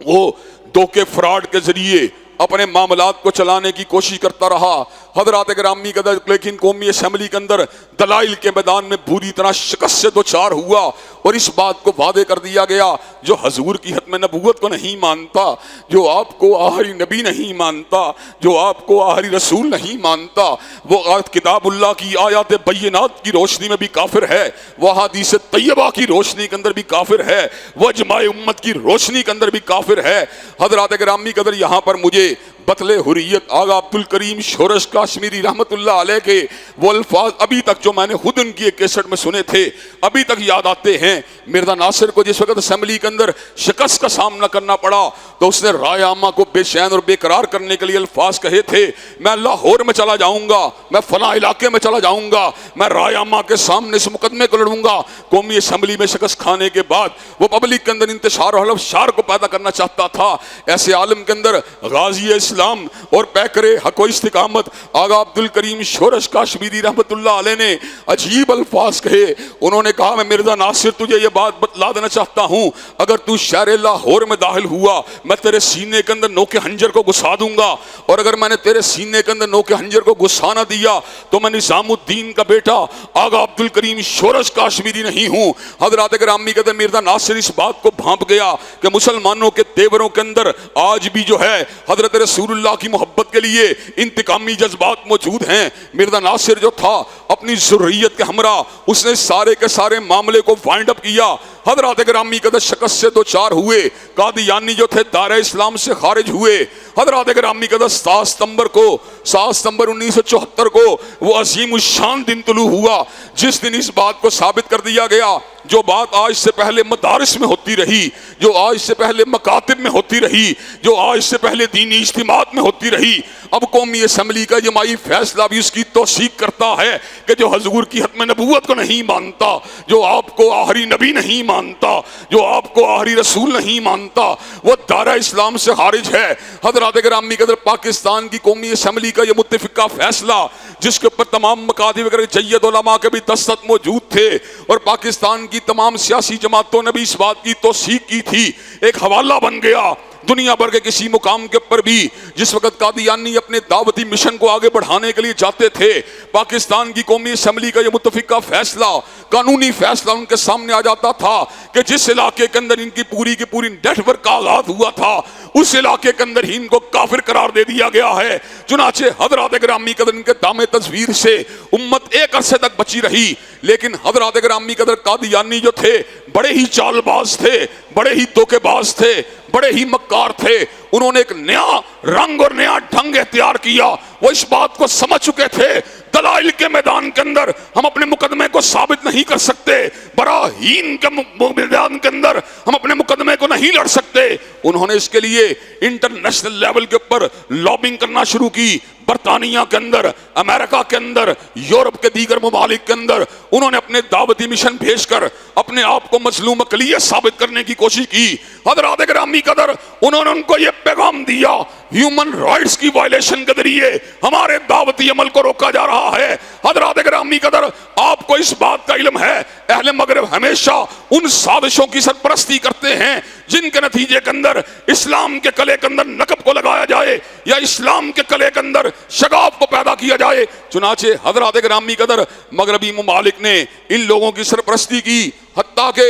وہ دھوکے فراڈ کے ذریعے اپنے معاملات کو چلانے کی کوشش کرتا رہا۔ حضرات گرامی قدر لیکن قومی اسمبلی کے اندر دلائل کے میدان میں بری طرح شکست سے دوچار ہوا اور اس بات کو وعدے کر دیا گیا جو حضور کی ختم نبوت کو نہیں مانتا، جو آپ کو آخری نبی نہیں مانتا، جو آپ کو آخری رسول نہیں مانتا، وہ کتاب اللہ کی آیات بینات کی روشنی میں بھی کافر ہے، وہ حدیث طیبہ کی روشنی کے اندر بھی کافر ہے، وہ اجماع امت کی روشنی کے اندر بھی کافر ہے۔ حضرات گرامی قدر یہاں پر مجھے بطل حریت آغا عبدالکریم شورش کاشمیری رحمت اللہ علیہ کے وہ الفاظ ابھی تک جو میں نے خود ان کی ایک کیسٹ میں سنے تھے ابھی تک یاد آتے ہیں۔ مرزا ناصر کو جس وقت اسمبلی کے اندر شکست کا سامنا کرنا پڑا تو اس نے رائے عامہ کو بے چین اور بے قرار کرنے کے لیے الفاظ کہے تھے، میں لاہور میں چلا جاؤں گا، میں فلاں علاقے میں چلا جاؤں گا، میں رائے عامہ کے سامنے اس مقدمے کو لڑوں گا۔ قومی اسمبلی میں شکست کھانے کے بعد وہ پبلک کے اندر انتشار اور اشار کو پیدا کرنا چاہتا تھا۔ ایسے عالم کے اندر غازی اسلام اور پیکر حق و استقامت آغا عبدالکریم شورش کاشمیری رحمت اللہ علیہ نے عجیب الفاظ کہے۔ انہوں نے کہا میں مرزا ناصر تجھے یہ بات بتلا دینا چاہتا ہوں، اگر تو شہر لاہور میں داخل ہوا میں تیرے سینے کے اندر نوک حنجر کو گھسا دوں گا، اور اگر میں نے تیرے سینے کے اندر نوک حنجر کو گھسا نہ دیا تو میں نظام الدین کا بیٹا آغا عبدالکریم شورش کاشمیری نہیں ہوں۔ حضرات گرامی قدر مرزا ناصر اس بات کو بھانپ گیا کہ مسلمانوں کے تیوروں کے اندر آج بھی جو ہے حضرت رسول اللہ کی محبت کے لیے انتقامی جذبات موجود ہیں۔ مرزا ناصر جو تھا اپنی ذریت کے ہمراہ اس نے سارے کے سارے معاملے کو وائنڈ اپ کیا۔ حضرات گرامی قدر شکست سے دوچار ہوئے، قادیانی جو تھے دائرہ اسلام سے خارج ہوئے۔ حضرات گرامی قدر 7 ستمبر 1974 کو وہ عظیم الشان دن طلوع ہوا جس دن اس بات کو ثابت کر دیا گیا جو بات آج سے پہلے مدارس میں ہوتی رہی، جو آج سے پہلے مکاتب میں ہوتی رہی، جو آج سے پہلے دینی اجتماعات میں ہوتی رہی، اب قومی اسمبلی کا جماعی فیصلہ بھی اس کی توثیق کرتا ہے کہ جو حضور کی ختم نبوت کو نہیں مانتا، جو آپ کو آخری نبی نہیں مانتا، جو آپ کو آخری رسول نہیں مانتا، وہ دائرہ اسلام سے خارج ہے۔ حضرات گرامی قدر پاکستان کی قومی اسمبلی کا یہ متفقہ فیصلہ جس کے اوپر تمام مکاتب جید علماء کے بھی دستخط موجود تھے اور پاکستان کی تمام سیاسی جماعتوں نے بھی اس بات کی توثیق کی تھی، ایک حوالہ بن گیا دنیا بھر کے کسی مقام کے اوپر بھی جس وقت قادیانی اپنے دعوتی مشن کو آگے بڑھانے کے لیے جاتے تھے، پاکستان کی قومی اسمبلی کا یہ متفقہ فیصلہ، قانونی فیصلہ ان کے سامنے آ جاتا تھا کہ جس علاقے کے اندر ان کی پوری نیٹ ورک کا آغاز ہوا تھا اس علاقے کے اندر ہی ان کو کافر قرار دے دیا گیا ہے۔ چنانچہ حضرات گرامی قدر ان کے دام تصویر سے امت ایک عرصے تک بچی رہی، لیکن حضرات گرامی قدر قادیانی جو تھے بڑے ہی چال باز تھے، بڑے ہی دھوکے باز تھے، بڑے ہی مکار تھے۔ انہوں نے ایک نیا رنگ اور نیا ڈھنگ اختیار کیا۔ وہ اس بات کو سمجھ چکے تھے دلائل کے میدان کے اندر ہم اپنے مقدمے کو ثابت نہیں کر سکتے، براہین کے میدان کے اندر ہم اپنے مقدمے کو نہیں لڑ سکتے۔ انہوں نے اس کے لیے انٹرنیشنل لیول کے اوپر لابنگ کرنا شروع کی، برطانیہ کے اندر، امریکہ کے اندر، یورپ کے دیگر ممالک کے اندر انہوں نے اپنے دعوتی مشن بھیج کر اپنے آپ کو مظلوم اقلیت ثابت کرنے کی کوشش کی۔ حضرات گرامی قدر انہوں نے ان کو یہ پیغام دیا، ہیومن رائٹس کی وائلیشن کے ذریعے ہمارے دعوتی عمل کو روکا جا رہا ہے۔ حضرات گرامی قدر آپ کو اس بات کا علم ہے اہل مغرب ہمیشہ ان سازشوں کی سرپرستی کرتے ہیں جن کے نتیجے کے اندر اسلام کے کلے کے اندر نقب کو لگایا جائے یا اسلام کے کلے کے اندر شگاف کو پیدا کیا جائے۔ چنانچہ حضرات گرامی قدر مغربی ممالک نے ان لوگوں کی سرپرستی کی، حتیٰ کہ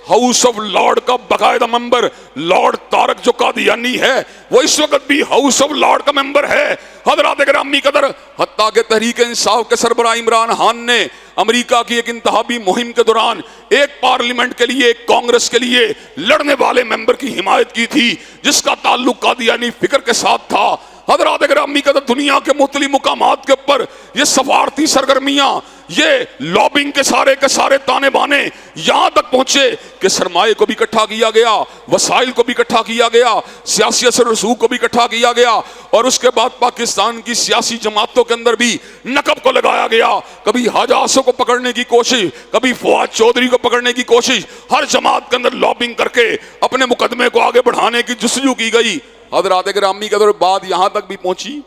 ہاؤس آف لارڈ کا باقاعدہ ممبر لارڈ طارق جو قادیانی ہے وہ اس وقت بھی ہاؤس آف لارڈ کا ممبر ہے۔ حضرات گرامی قدر حتیٰ کہ تحریک انصاف کے سربراہ عمران خان نے امریکہ کی ایک انتخابی مہم کے دوران ایک پارلیمنٹ کے لیے، ایک کانگریس کے لیے لڑنے والے ممبر کی حمایت کی تھی جس کا تعلق قادیانی فکر کے ساتھ تھا۔ حضرات گرامی قدر دنیا کے مختلف مقامات کے اوپر یہ سفارتی سرگرمیاں، یہ لابنگ کے سارے تانے بانے یہاں تک پہنچے کہ سرمایہ کو بھی اکٹھا کیا گیا، وسائل کو بھی اکٹھا کیا گیا، سیاسی اثر رسوخ کو بھی اکٹھا کیا گیا، اور اس کے بعد پاکستان کی سیاسی جماعتوں کے اندر بھی نقب کو لگایا گیا۔ کبھی حاج آصف کو پکڑنے کی کوشش، کبھی فواد چودھری کو پکڑنے کی کوشش، ہر جماعت کے اندر لابنگ کر کے اپنے مقدمے کو آگے بڑھانے کی جستجو کی گئی۔ حضرات گرامی قدر بات یہاں تک بھی پہنچی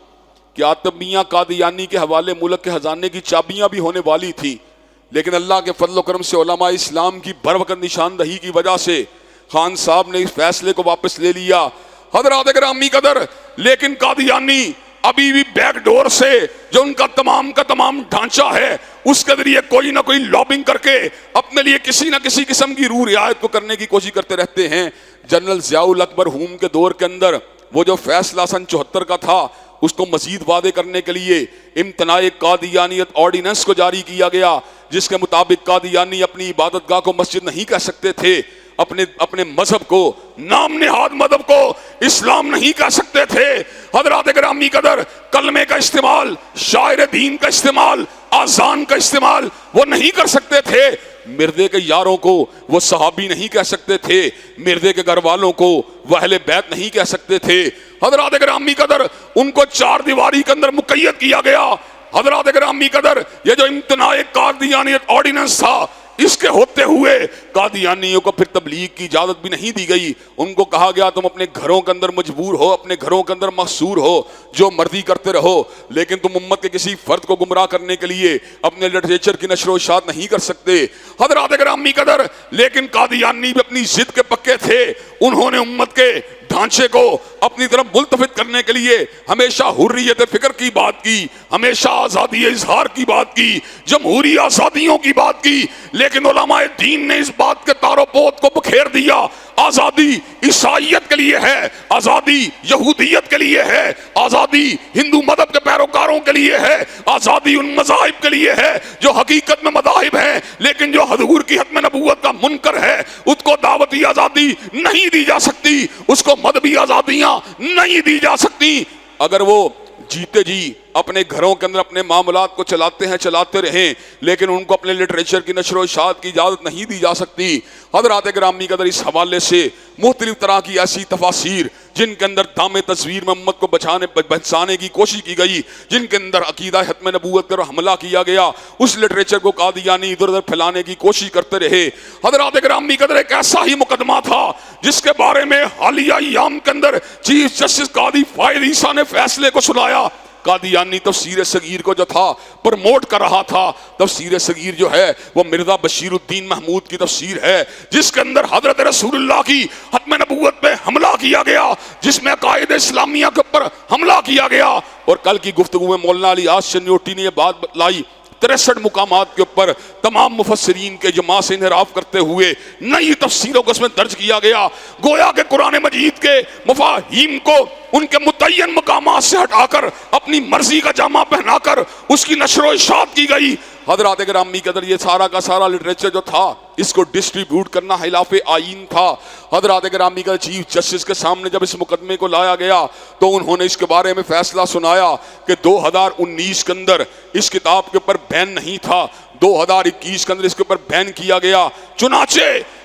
کہ آتم میاں قادیانی کے حوالے ملک کے خزانے کی چابیاں بھی ہونے والی تھیں، لیکن اللہ کے فضل و کرم سے علماء اسلام کی بروقت نشاندہی کی وجہ سے خان صاحب نے اس فیصلے کو واپس لے لیا۔ حضرات گرامی قدر لیکن قادیانی ابھی بھی بیک ڈور سے جو ان کا تمام ڈھانچہ ہے اس کے ذریعے کوئی نہ کوئی لابنگ کر کے اپنے لیے کسی نہ کسی قسم کی روح رعایت کو کرنے کی کوشش کرتے رہتے ہیں۔ جنرل ضیاء الاکبر ہوم کے دور کے اندر وہ جو فیصلہ سن 74 کا تھا اس کو مزید واضح کرنے کے لیے امتناع قادیانیت آرڈیننس کو جاری کیا گیا، جس کے مطابق قادیانی اپنی عبادت گاہ کو مسجد نہیں کہہ سکتے تھے، اپنے مذہب کو، نام نہاد مذہب کو اسلام نہیں کہہ سکتے تھے۔ حضرات گرامی قدر کلمے کا استعمال، شاعر دین کا استعمال، آذان کا استعمال وہ نہیں کر سکتے تھے۔ مردے کے یاروں کو وہ صحابی نہیں کہہ سکتے تھے، مردے کے گھر والوں کو وہ اہل بیت نہیں کہہ سکتے تھے۔ حضرات گرامی قدر ان کو چار دیواری کے اندر مقید کیا گیا۔ حضرات گرامی قدر یہ جو امتناع قادیانیت آرڈیننس تھا اس کے ہوتے ہوئے قادیانیوں کو پھر تبلیغ کی اجازت بھی نہیں دی گئی۔ ان کو کہا گیا تم اپنے گھروں کے اندر مجبور ہو، اپنے گھروں کے اندر محصور ہو، جو مرضی کرتے رہو، لیکن تم امت کے کسی فرد کو گمراہ کرنے کے لیے اپنے لٹریچر کی نشر و اشاعت نہیں کر سکتے۔ حضرات گرامی قدر لیکن قادیانی بھی اپنی ضد کے پکے تھے۔ انہوں نے امت کے ڈھانچے کو اپنی طرف ملتفت کرنے کے لیے ہمیشہ حریت فکر کی بات کی، ہمیشہ آزادی اظہار کی بات کی، جمہوری آزادیوں کی بات کی، لیکن علماء دین نے اس بات کے تار و پود کو بکھیر دیا۔ آزادی عیسائیت کے لیے ہے، آزادی یہودیت کے لیے ہے، آزادی ہندو مذہب کے پیروکاروں کے لیے ہے، آزادی ان مذاہب کے لیے ہے جو حقیقت میں مذاہب ہیں لیکن جو حضور کی ختم نبوت کا منکر ہے۔ اس کو دعوتی آزادی نہیں دی جا سکتی، اس کو مذہبی آزادیاں نہیں دی جا سکتی۔ اگر وہ جیتے جی اپنے گھروں کے اندر اپنے معاملات کو چلاتے رہیں، لیکن ان کو اپنے لٹریچر کی نشر و اشاعت کی اجازت نہیں دی جا سکتی۔ حضرات گرامی قدر اس حوالے سے مختلف طرح کی ایسی تفاسیر جن کے اندر دام تصویر میں امت کو بچانے کی کوشش کی گئی، جن کے اندر عقیدہ ختم نبوت پر حملہ کیا گیا، اس لٹریچر کو قادیانی ادھر ادھر پھیلانے کی کوشش کرتے رہے۔ حضرات گرامی قدر ایک ایسا ہی مقدمہ تھا جس کے بارے میں حالیہ ایام کے اندر چیف جسٹس قاضی فائد عیسیٰ نے فیصلے کو سنایا۔ قادیانی تفسیر صغیر کو جو تھا پرموٹ کر رہا تھا۔ تفسیر صغیر جو ہے وہ مرزا بشیر الدین محمود کی تفسیر ہے، جس کے اندر حضرت رسول اللہ کی ختم نبوت پہ حملہ کیا گیا، جس میں عقائد اسلامیہ کے اوپر حملہ کیا گیا. اور کل کی گفتگو میں مولانا علی آج چنیوٹی نے یہ بات بتلائی 63 مقامات کے اوپر تمام مفسرین کے جماع سے انحراف کرتے ہوئے نئی تفسیروں کو اس میں درج کیا گیا. گویا کہ قرآن مجید کے مفاہیم کو ان کے متعین مقامات سے ہٹا کر اپنی مرضی کا جامہ پہنا کر اس کی نشر و اشاعت کی گئی. حضرات گرامی قدر یہ سارا کا سارا لٹریچر جو تھا اس کو ڈسٹریبیوٹ کرنا خلاف آئین تھا. حضرات گرامی قدر چیف جسٹس کے سامنے جب اس مقدمے کو لایا گیا تو انہوں نے اس کے بارے میں فیصلہ سنایا کہ 2019 کے اندر اس کتاب کے اوپر بین نہیں تھا, 2021 کے اندر اس کے اوپر بین کیا گیا. چنانچہ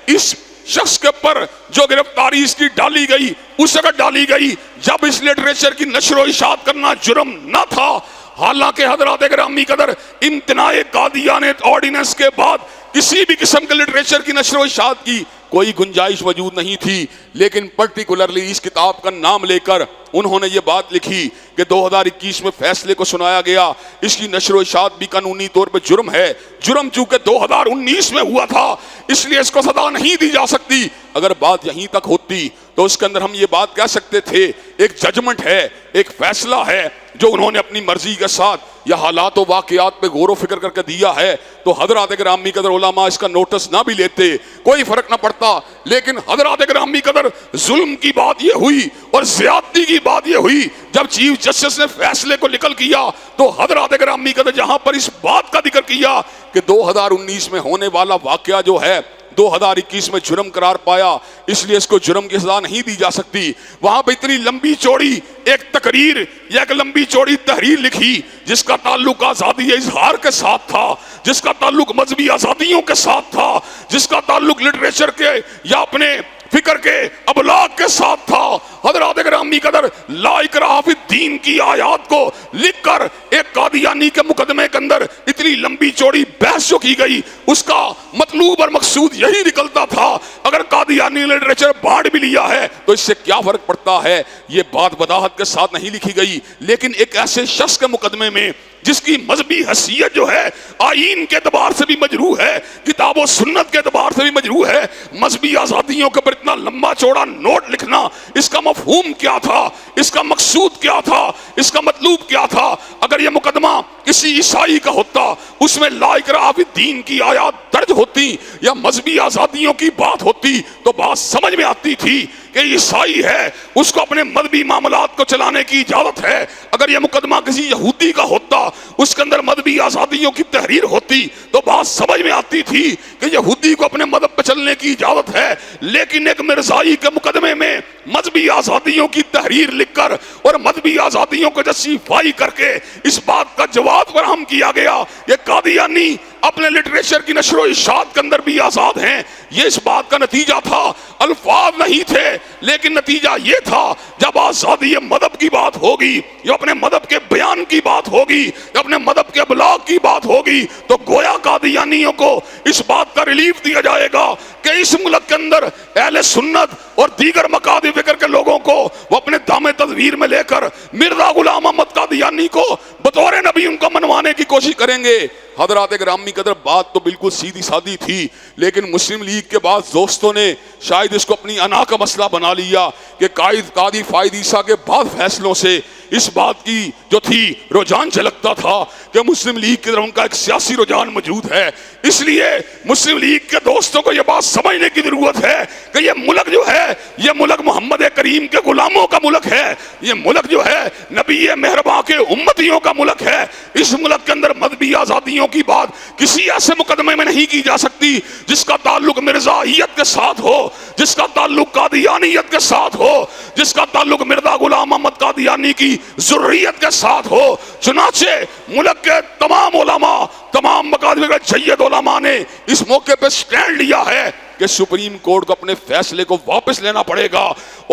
اس شخص کے اوپر جو گرفتاری اس کی ڈالی گئی اس وقت ڈالی گئی جب اس لٹریچر کی نشر و اشاعت کرنا جرم نہ تھا. حالانکہ حضرات گرامی قدر امتناع قادیانیت آرڈیننس کے بعد کسی بھی قسم کے لٹریچر کی نشر و اشاعت کی کوئی گنجائش وجود نہیں تھی. لیکن پرٹیکولرلی اس کتاب کا نام لے کر انہوں نے یہ بات لکھی کہ 2021 میں فیصلے کو سنایا گیا, اس کی نشر و اشاعت بھی قانونی طور پہ جرم ہے. جرم چونکہ 2019 میں ہوا تھا اس لیے اس کو سزا نہیں دی جا سکتی. اگر بات یہیں تک ہوتی تو اس کے اندر ہم یہ بات کہہ سکتے تھے ایک ججمنٹ ہے, ایک فیصلہ ہے جو انہوں نے اپنی مرضی کے ساتھ یا حالات و واقعات پہ غور و فکر کر کے دیا ہے. تو حضرات گرامی قدر علماء اس کا نوٹس نہ بھی لیتے کوئی فرق نہ پڑتا. لیکن حضرات گرامی قدر ظلم کی بات یہ ہوئی اور زیادتی کی بات یہ ہوئی جب چیف جسٹس نے فیصلے کو نقل کیا تو حضرات گرامی قدر جہاں پر اس بات کا ذکر کیا کہ 2019 میں ہونے والا واقعہ جو ہے 2021 میں جرم قرار پایا اس لیے اس کو جرم کی سزا نہیں دی جا سکتی, وہاں پہ اتنی لمبی چوڑی ایک تقریر یا ایک لمبی چوڑی تحریر لکھی جس کا تعلق آزادی اظہار کے ساتھ تھا, جس کا تعلق مذہبی آزادیوں کے ساتھ تھا, جس کا تعلق لٹریچر کے یا اپنے فکر کے ابلاغ کے ساتھ تھا. حضرات گرامی قدر لا اکراہ فی الدین کی آیات کو لکھ کر ایک قادیانی کے مقدمے کے اندر اتنی لمبی چوڑی بحث جو کی گئی اس کا مطلوب اور مقصود یہی نکلتا تھا اگر قادیانی لٹریچر بانٹ بھی لیا ہے تو اس سے کیا فرق پڑتا ہے. یہ بات وضاحت کے ساتھ نہیں لکھی گئی لیکن ایک ایسے شخص کے مقدمے میں جس کی مذہبی حیثیت جو ہے آئین کے اعتبار سے بھی مجروح ہے, کتاب و سنت کے اعتبار سے بھی مجروح ہے, مذہبی آزادیوں کے اوپر اتنا لمبا چوڑا نوٹ لکھنا اس کا مفہوم کیا تھا, اس کا مقصود کیا تھا, اس کا مطلوب کیا تھا. اگر یہ مقدمہ کسی عیسائی کا ہوتا اس میں لا اکراہ فی الدین کی آیات درج ہوتی یا مذہبی آزادیوں کی بات ہوتی تو بات سمجھ میں آتی تھی کہ عیسائی ہے اس کو اپنے مذہبی معاملات کو چلانے کی اجازت ہے. اگر یہ مقدمہ کسی یہودی کا ہوتا اس کے اندر مذہبی آزادیوں کی تحریر ہوتی تو بات سمجھ میں آتی تھی کہ یہودی کو اپنے مذہب پہ چلنے کی اجازت ہے. لیکن ایک مرزائی کے مقدمے میں مذہبی آزادیوں کی تحریر لکھ کر اور مذہبی آزادیوں کو جسٹیفائی کر کے اس بات کا جواب فراہم کیا گیا یہ قادیانی اپنے لٹریچر کی نشر و اشاعت کے اندر بھی آزاد ہیں. یہ اس بات کا نتیجہ تھا, الفاظ نہیں تھے لیکن نتیجہ یہ تھا جب آزادی مذہب کی بات ہوگی یا اپنے مذہب کے بیان کی بات ہوگی یا اپنے مذہب کے ابلاغ کی بات ہوگی تو گویا قادیانیوں کو اس بات کا ریلیف دیا جائے گا کہ اس ملک کے اندر اہل سنت اور دیگر مقاصد فکر کے لوگوں کو وہ اپنے دامِ تدبیر میں لے کر مرزا غلام احمد قادیانی کو بطور نبی ان کو منوانے کی کوشش کریں گے. حضرات گرامی قدر بات تو بالکل سیدھی سادی تھی لیکن مسلم لیگ کے بعد دوستوں نے شاید اس کو اپنی انا کا مسئلہ بنا لیا کہ قاضی فائد عیسیٰ کے بعد فیصلوں سے اس بات کی جو تھی رجحان جھلکتا تھا کہ مسلم لیگ کی طرف ان کا ایک سیاسی رجحان موجود ہے. اس لیے مسلم لیگ کے دوستوں کو یہ بات سمجھنے کی ضرورت ہے کہ یہ ملک جو ہے یہ ملک محمد کریم کے غلاموں کا ملک ہے, یہ ملک جو ہے نبی مہرباں کے امتیوں کا ملک ہے. اس ملک کے اندر مذہبی آزادیوں کی بات کسی ایسے مقدمے میں نہیں کی جا سکتی جس کا تعلق مرزائیت کے ساتھ ہو, جس کا تعلق قادیانیت کے ساتھ ہو, جس کا تعلق مرزا غلام احمد قادیانی کی ضروریت کے ساتھ ہو. چنانچہ ملک کے تمام علماء, تمام مقاصد کے جید علماء نے اس موقع پہ سٹینڈ لیا ہے کہ سپریم کورٹ کو اپنے فیصلے کو واپس لینا پڑے گا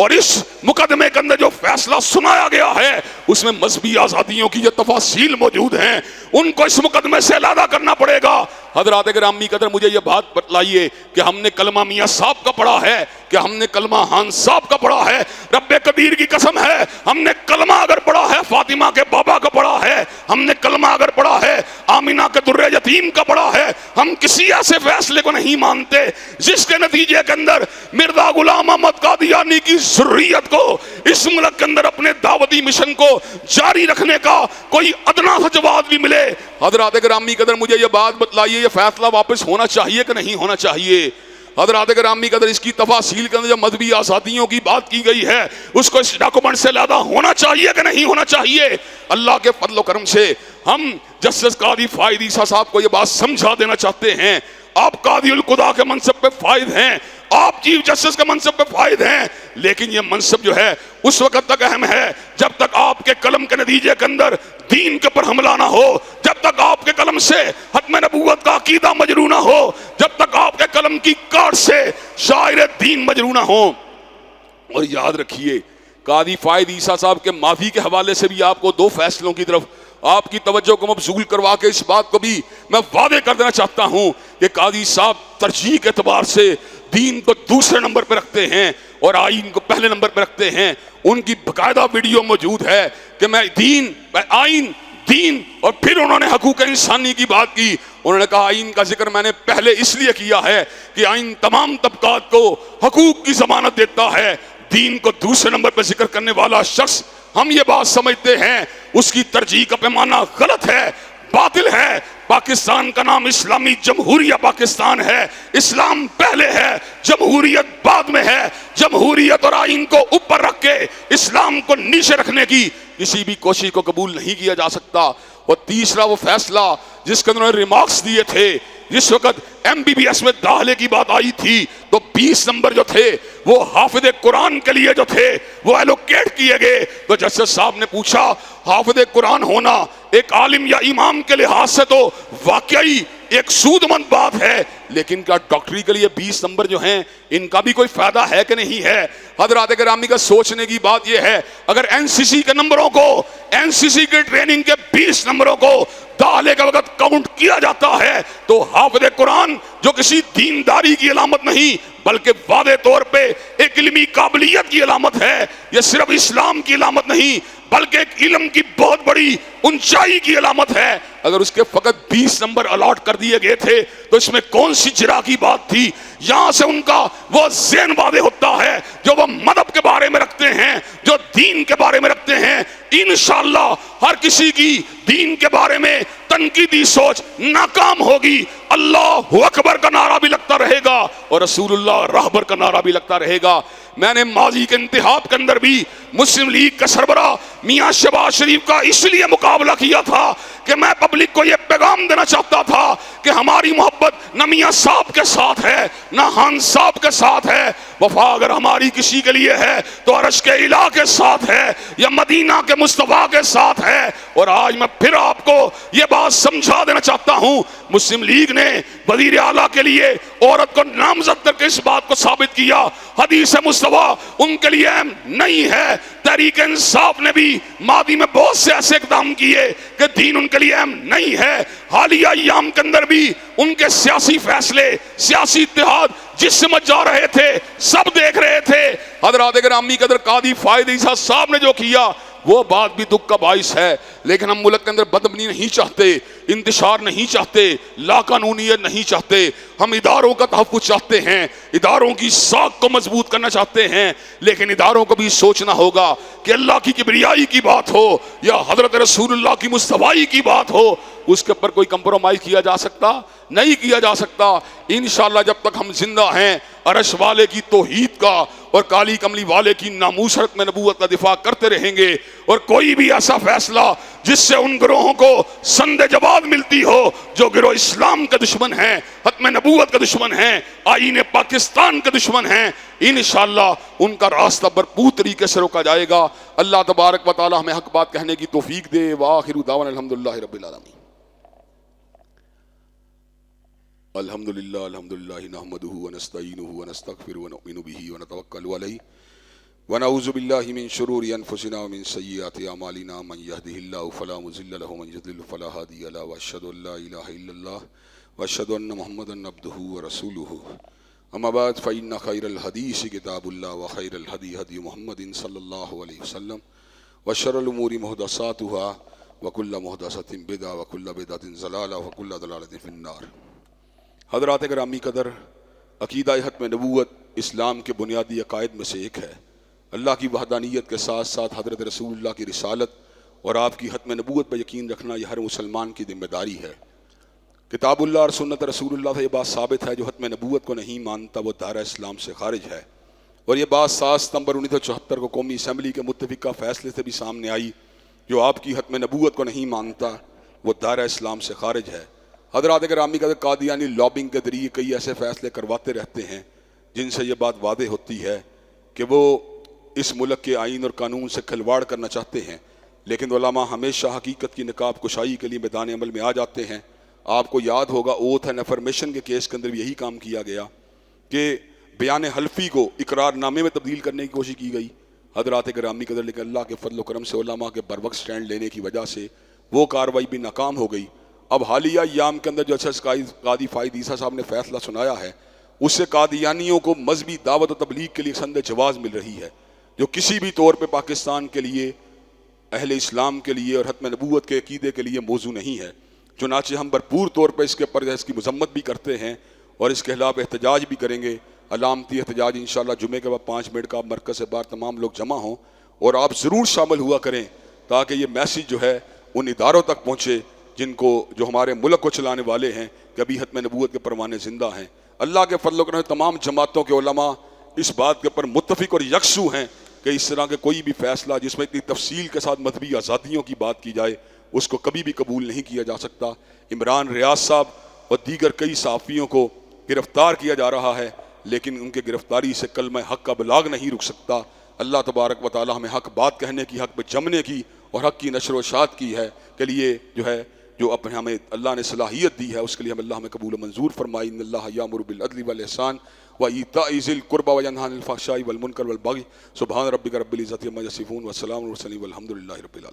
اور اس مقدمے کے اندر جو فیصلہ سنایا گیا ہے اس میں مذہبی آزادیوں کی جو تفاصیل موجود ہیں ان کو اس مقدمے سے علیحدہ کرنا پڑے گا. حضرات گرامی قدر مجھے یہ بات بتلائیے کہ ہم نے کلمہ میاں صاحب کا پڑھا ہے کہ ہم نے کلمہ خان صاحب کا پڑھا ہے؟ رب قدیر کی قسم ہے ہم نے کلمہ اگر پڑھا ہے فاطمہ کے بابا کا پڑھا ہے, ہم نے کلمہ اگر پڑھا ہے آمینہ کے درے یتیم کا پڑا ہے. ہم کسی ایسے فیصلے کو نہیں مانتے جس کے نتیجے کے اندر مرزا غلام احمد قادیانی کی ذریت کو اس ملک کے اندر اپنے دعوتی مشن کو جاری رکھنے کا کوئی ادنا سا جواز بھی ملے. حضرات گرامی قدر مجھے یہ بات بتلائیے، یہ فیصلہ واپس ہونا چاہیے کہ نہیں ہونا چاہیے؟ حضرات گرامی قدر اس کی تفاصیل کے اندر جو مذہبی آزادیوں کی بات کی گئی ہے اس کو اس ڈاکومنٹ سے علیحدہ ہونا چاہیے کہ نہیں ہونا چاہیے؟ اللہ کے فضل و کرم سے ہم جسٹس قاضی فائد عیسیٰ صاحب کو یہ بات سمجھا دینا چاہتے ہیں. آپ قاضی القضاء کے منصب پہ فائد ہیں، آپ چیف جسٹس کے منصب پہ فائد ہیں، لیکن یہ منصب جو ہے اس وقت تک اہم ہے جب تک آپ کے قلم کے نتیجے کے اندر دین کے پر حملہ نہ ہو، جب تک آپ کے قلم سے ختم نبوت کا عقیدہ مجروح نہ ہو، جب تک آپ کے قلم کی کاٹ سے شاعر دین مجروح نہ ہو. اور یاد رکھیے قاضی فائد عیسیٰ صاحب کے ماضی کے حوالے سے بھی آپ کو دو فیصلوں کی طرف آپ کی توجہ کو مبذول کروا کے اس بات کو بھی میں واضح کر دینا چاہتا ہوں کہ قاضی صاحب ترجیح کے اعتبار سے دین کو دوسرے نمبر پہ رکھتے ہیں اور آئین کو پہلے نمبر پہ رکھتے ہیں. ان کی باقاعدہ ویڈیو موجود ہے کہ میں آئین دین اور پھر انہوں نے حقوق انسانی کی بات کی. انہوں نے کہا آئین کا ذکر میں نے پہلے اس لیے کیا ہے کہ آئین تمام طبقات کو حقوق کی ضمانت دیتا ہے، دین کو دوسرے نمبر پہ ذکر کرنے والا شخص ہم یہ بات سمجھتے ہیں اس کی ترجیح کا پیمانہ غلط ہے، باطل ہے. پاکستان کا نام اسلامی جمہوریہ پاکستان ہے، اسلام پہلے ہے، جمہوریت بعد میں ہے. جمہوریت اور آئین کو اوپر رکھ کے اسلام کو نیچے رکھنے کی کسی بھی کوشش کو قبول نہیں کیا جا سکتا. اور تیسرا وہ فیصلہ جس کے انہوں نے ریمارکس دیے تھے، جس وقت MBBS میں داخلے کی بات آئی تھی تو 20 نمبر جو تھے وہ حافظ قرآن کے لیے جو تھے وہ ایلوکیٹ کیے گئے. تو جسٹس صاحب نے پوچھا حافظ قرآن ہونا ایک عالم یا امام کے لحاظ سے تو واقعی ایک سود مند بات ہے، لیکن کیا ڈاکٹری کے لیے 20 نمبر جو ہیں ان کا بھی کوئی فائدہ ہے کہ نہیں ہے؟ حضرات گرامی کا سوچنے کی بات یہ ہے اگر NCC کے نمبروں کو، NCC کے ٹریننگ کے 20 نمبروں کو داخلے کا وقت کاؤنٹ کیا جاتا ہے تو حافظ قرآن جو کسی دینداری کی علامت نہیں بلکہ واضح طور پہ ایک علمی قابلیت کی علامت ہے، یہ صرف اسلام کی علامت نہیں بلکہ ایک علم کی بہت بڑی اونچائی کی علامت ہے. اگر اس کے فقط 20 نمبر الاٹ کر دیے گئے تھے تو اس میں کون سی جرا کی بات تھی؟ یہاں سے ان کا وہ ذہن واضح ہوتا ہے جو وہ مذہب کے بارے میں رکھتے ہیں، جو دین کے بارے میں رکھتے ہیں. انشاءاللہ ہر کسی کی دین کے بارے میں تنقیدی سوچ ناکام ہوگی. اللہ اکبر کا نعرہ بھی لگتا رہے گا اور رسول اللہ راہبر کا نعرہ بھی لگتا رہے گا. میں نے ماضی کے انتخاب کے اندر بھی مسلم لیگ کا سربراہ میاں شہباز شریف کا اس لیے مقابلہ کیا تھا کہ میں پبلک کو یہ پیغام دینا چاہتا تھا کہ ہماری محبت نہ میاں صاحب کے ساتھ ہے نہ خان صاحب کے ساتھ ہے. وفا اگر ہماری کسی کے لیے ہے تو عرش کے الہ کے ساتھ ہے یا مدینہ کے مصطفیٰ کے ساتھ ہے. اور آج میں پھر آپ کو یہ بات سمجھا دینا چاہتا ہوں، مسلم لیگ نے وزیر اعلیٰ کے لیے عورت کو نامزد کر کے اس بات کو ثابت کیا حدیث مصطفیٰ ان کے لیے اہم نہیں ہے. تحریک انصاف نے بھی ماضی میں بہت سے ایسے اقدام کیے کہ دین ان کے لیے اہم نہیں ہے. حالیہ ایام کے اندر بھی ان کے سیاسی فیصلے، سیاسی اتحاد جس سمجھ جا رہے تھے سب دیکھ رہے تھے. حضرات گرامی قدر قاضی فائد عیسیٰ صاحب نے جو کیا وہ بات بھی دکھ کا باعث ہے، لیکن ہم ملک کے اندر بدامنی نہیں چاہتے، انتشار نہیں چاہتے، لا قانونیت نہیں چاہتے. ہم اداروں کا تحفظ چاہتے ہیں، اداروں کی ساکھ کو مضبوط کرنا چاہتے ہیں، لیکن اداروں کو بھی سوچنا ہوگا کہ اللہ کی کبریائی کی بات ہو یا حضرت رسول اللہ کی مصطفائی کی بات ہو، اس کے اوپر کوئی کمپرومائز کیا جا سکتا نہیں کیا جا سکتا. انشاءاللہ جب تک ہم زندہ ہیں عرش والے کی توحید کا اور کالی کملی والے کی ناموسرت میں نبوت کا دفاع کرتے رہیں گے. اور کوئی بھی ایسا فیصلہ جس سے ان گروہوں کو سند جواب ملتی ہو جو گروہ اسلام کے دشمن ہیں، ختم نبوت کے دشمن ہیں، آئین پاکستان کے دشمن ہیں، انشاءاللہ ان کا راستہ بھرپور طریقے سے روکا جائے گا. اللہ تبارک و تعالی ہمیں حق بات کہنے کی توفیق دے. وآخر دعوانا الحمدللہ رب العالمین. الحمدللہ الحمدللہ نحمدہ ونستعینہ ونستغفرہ ونؤمن بہ ونتوکل علیہ ونعوذ باللہ من شرور انفسنا ومن سیئات اعمالنا من یہدہ اللہ فلا مضل لہ ومن یضلل فلا ہادی لہ واشہد ان لا الہ الا اللہ واشہد ان محمدا عبدہ ورسولہ. اما بعد فإن خیر الحدیث کتاب اللہ وخیر الہدی ہدی محمد صلی اللہ علیہ وسلم وشر الامور محدثاتها وکل محدثۃ بدعہ وکل بدعۃ ضلالہ وکل ضلالۃ فی النار۔ حضرات گرامی قدر، عقیدہ ختم نبوت اسلام کے بنیادی عقائد میں سے ایک ہے۔ اللہ کی وحدانیت کے ساتھ ساتھ حضرت رسول اللہ کی رسالت اور آپ کی ختم نبوت پر یقین رکھنا یہ ہر مسلمان کی ذمہ داری ہے۔ کتاب اللہ اور سنت رسول اللہ سے یہ بات ثابت ہے، جو ختم نبوت کو نہیں مانتا وہ دائرہ اسلام سے خارج ہے، اور یہ بات 7 ستمبر 1974 کو قومی اسمبلی کے متفقہ فیصلے سے بھی سامنے آئی، جو آپ کی ختم نبوت کو نہیں مانتا وہ دائرہ اسلام سے خارج ہے۔ حضرات گرامی قدر، قادیانی لابنگ کے ذریعے کئی ایسے فیصلے کرواتے رہتے ہیں جن سے یہ بات واضح ہوتی ہے کہ وہ اس ملک کے آئین اور قانون سے کھلواڑ کرنا چاہتے ہیں، لیکن علماء ہمیشہ حقیقت کی نقاب کشائی کے لیے میدان عمل میں آ جاتے ہیں۔ آپ کو یاد ہوگا اوتھ اینڈ افرمیشن کے کیس کے اندر بھی یہی کام کیا گیا کہ بیان حلفی کو اقرار نامے میں تبدیل کرنے کی کوشش کی گئی۔ حضرات گرامی قدر، لیکن اللہ کے فضل و کرم سے علماء کے بروقت سٹینڈ لینے کی وجہ سے وہ کارروائی بھی ناکام ہو گئی۔ اب حالیہ ایام کے اندر جو قاضی فائد عیسیٰ صاحب نے فیصلہ سنایا ہے، اس سے قادیانیوں کو مذہبی دعوت و تبلیغ کے لیے سند جواز مل رہی ہے، جو کسی بھی طور پہ پاکستان کے لیے، اہل اسلام کے لیے اور ختم نبوت کے عقیدے کے لیے موضوع نہیں ہے۔ چنانچہ ہم بھرپور طور پہ اس کے اوپر اس کی مذمت بھی کرتے ہیں اور اس کے خلاف احتجاج بھی کریں گے۔ علامتی احتجاج انشاءاللہ جمعے کے بعد 5 منٹ کا آپ مرکز سے باہر تمام لوگ جمع ہوں اور آپ ضرور شامل ہوا کریں، تاکہ یہ میسیج جو ہے ان اداروں تک پہنچے جو ہمارے ملک کو چلانے والے ہیں کہ ابھی ختم نبوت کے پروانے زندہ ہیں۔ اللہ کے فضل و کرم سے تمام جماعتوں کے علماء اس بات کے اوپر متفق اور یکسو ہیں کہ اس طرح کے کوئی بھی فیصلہ جس میں اتنی تفصیل کے ساتھ مذہبی آزادیوں کی بات کی جائے اس کو کبھی بھی قبول نہیں کیا جا سکتا۔ عمران ریاض صاحب اور دیگر کئی صحافیوں کو گرفتار کیا جا رہا ہے، لیکن ان کے گرفتاری سے کلمہ حق کا بلاغ نہیں رک سکتا۔ اللہ تبارک و تعالی ہمیں حق بات کہنے کی، حق پہ جمنے کی اور حق کی نشر و اشاعت کی ہے کے لیے جو اپنے ہمیں اللہ نے صلاحیت دی ہے، اس کے لیے اللہ ہمیں قبول و منظور فرمائی۔ ان اللہ یامر بالعدل والاحسان وایتاء ذی القربى وینہی عن الفحشاء والمنکر والبغی۔ سبحان ربک رب العزۃ عما یصفون وسلام علی المرسلین والحمد للہ رب العالمین۔